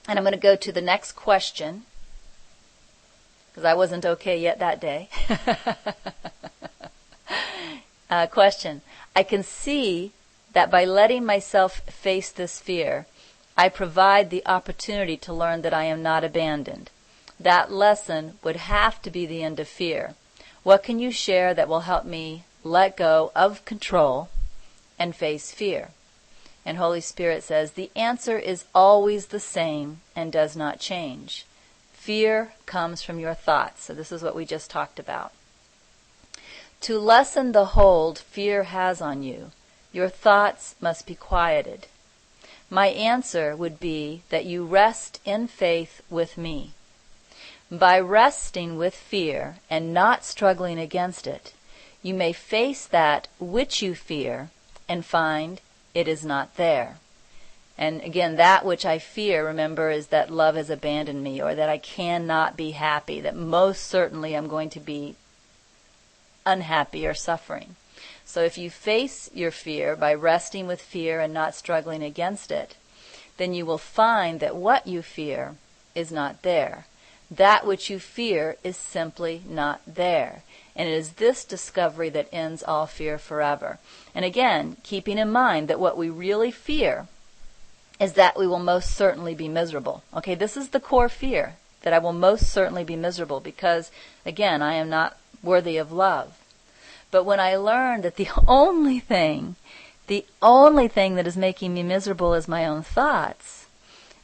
And I'm going to go to the next question, because I wasn't okay yet that day. Question. I can see that by letting myself face this fear, I provide the opportunity to learn that I am not abandoned. That lesson would have to be the end of fear. What can you share that will help me let go of control and face fear? And Holy Spirit says, the answer is always the same and does not change. Fear comes from your thoughts. So this is what we just talked about. To lessen the hold fear has on you, your thoughts must be quieted. My answer would be that you rest in faith with me. By resting with fear and not struggling against it, you may face that which you fear and find it is not there. And again, that which I fear, remember, is that love has abandoned me, or that I cannot be happy, that most certainly I'm going to be unhappy or suffering. So if you face your fear by resting with fear and not struggling against it, then you will find that what you fear is not there. That which you fear is simply not there. And it is this discovery that ends all fear forever. And again, keeping in mind that what we really fear is that we will most certainly be miserable. Okay, this is the core fear, that I will most certainly be miserable because, again, I am not worthy of love. But when I learned that the only thing that is making me miserable is my own thoughts,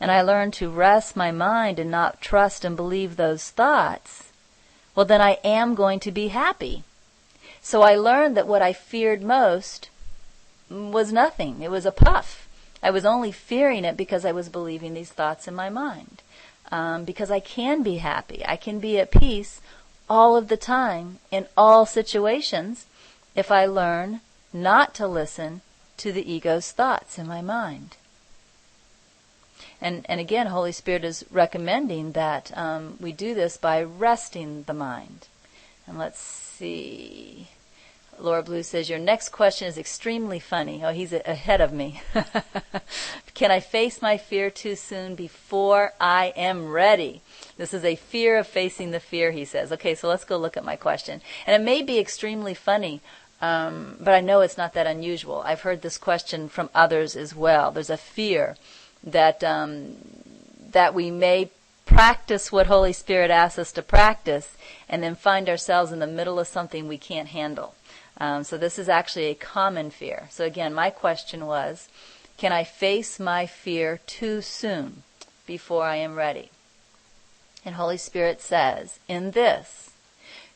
and I learned to rest my mind and not trust and believe those thoughts, well, then I am going to be happy. So I learned that what I feared most was nothing. It was a puff. I was only fearing it because I was believing these thoughts in my mind. Because I can be happy. I can be at peace all of the time, in all situations, if I learn not to listen to the ego's thoughts in my mind. And again, Holy Spirit is recommending that we do this by resting the mind. And let's see. Laura Blue says, your next question is extremely funny. Oh, he's ahead of me. Can I face my fear too soon before I am ready? This is a fear of facing the fear, he says. Okay, so let's go look at my question. And it may be extremely funny, but I know it's not that unusual. I've heard this question from others as well. There's a fear that we may practice what Holy Spirit asks us to practice and then find ourselves in the middle of something we can't handle. So this is actually a common fear. So again, my question was, can I face my fear too soon before I am ready? And Holy Spirit says, in this,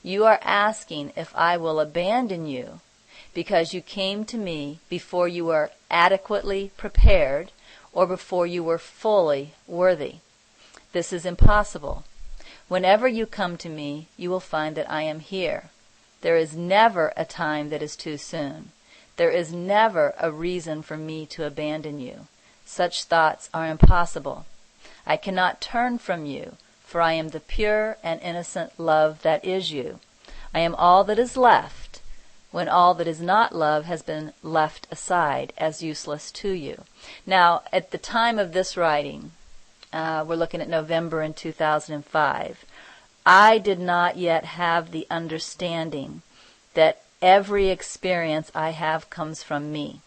you are asking if I will abandon you because you came to me before you were adequately prepared or before you were fully worthy. This is impossible. Whenever you come to me, you will find that I am here. There is never a time that is too soon. There is never a reason for me to abandon you. Such thoughts are impossible. I cannot turn from you, for I am the pure and innocent love that is you. I am all that is left, when all that is not love has been left aside as useless to you. Now, at the time of this writing, we're looking at November in 2005, I did not yet have the understanding that every experience I have comes from me.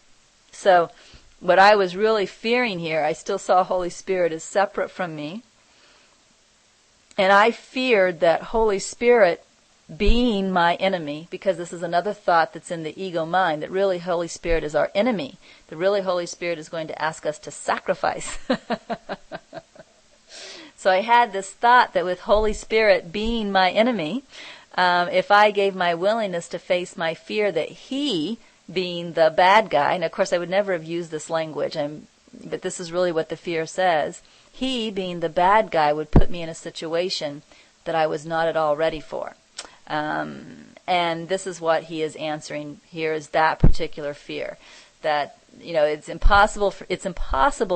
So what I was really fearing here, I still saw Holy Spirit as separate from me. And I feared that Holy Spirit being my enemy, because this is another thought that's in the ego mind, that really Holy Spirit is our enemy. That really Holy Spirit is going to ask us to sacrifice. So I had this thought that with Holy Spirit being my enemy, if I gave my willingness to face my fear that He, being the bad guy, and of course I would never have used this language, but this is really what the fear says, He, being the bad guy, would put me in a situation that I was not at all ready for. And this is what He is answering here, is that particular fear. That, it's impossible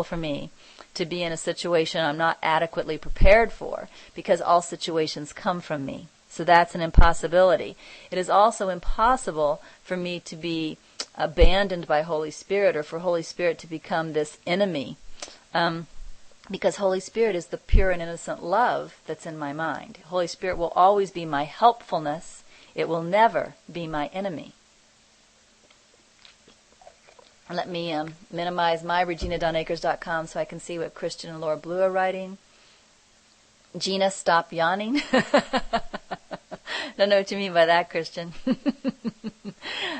for me to be in a situation I'm not adequately prepared for, because all situations come from me. So that's an impossibility. It is also impossible for me to be abandoned by Holy Spirit, or for Holy Spirit to become this enemy. because Holy Spirit is the pure and innocent love that's in my mind. Holy Spirit will always be my helpfulness. It will never be my enemy. Let me minimize my Regina.Akers.com so I can see what Christian and Laura Blue are writing. Gina, stop yawning. Don't know what you mean by that, Christian.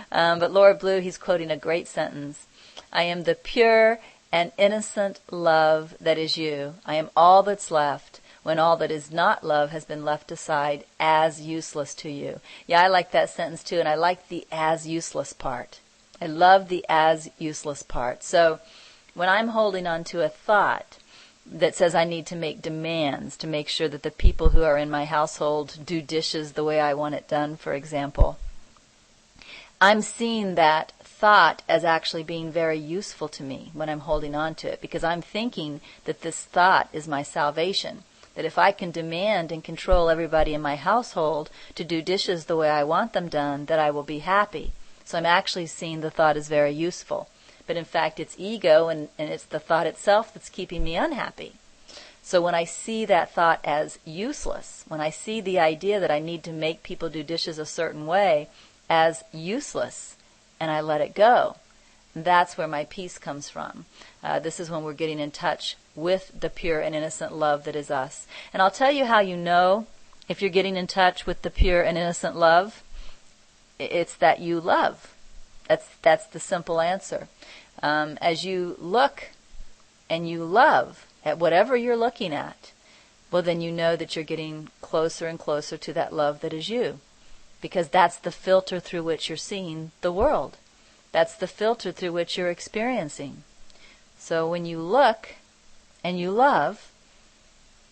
But Laura Blue, he's quoting a great sentence. I am the pure and innocent love that is you. I am all that's left when all that is not love has been left aside as useless to you. Yeah, I like that sentence too, and I like the as useless part. I love the as useless part. So when I'm holding on to a thought that says I need to make demands to make sure that the people who are in my household do dishes the way I want it done, for example, I'm seeing that thought as actually being very useful to me when I'm holding on to it, because I'm thinking that this thought is my salvation, that if I can demand and control everybody in my household to do dishes the way I want them done, that I will be happy. So I'm actually seeing the thought as very useful. But in fact, it's ego and it's the thought itself that's keeping me unhappy. So when I see that thought as useless, when I see the idea that I need to make people do dishes a certain way as useless, and I let it go, that's where my peace comes from. This is when we're getting in touch with the pure and innocent love that is us. And I'll tell you how you know if you're getting in touch with the pure and innocent love. It's that you love. That's the simple answer. As you look and you love at whatever you're looking at, well, then you know that you're getting closer and closer to that love that is you, because that's the filter through which you're seeing the world. That's the filter through which you're experiencing. So when you look and you love,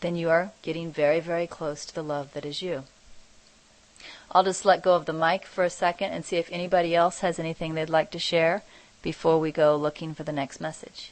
then you are getting very, very close to the love that is you. I'll just let go of the mic for a second and see if anybody else has anything they'd like to share before we go looking for the next message.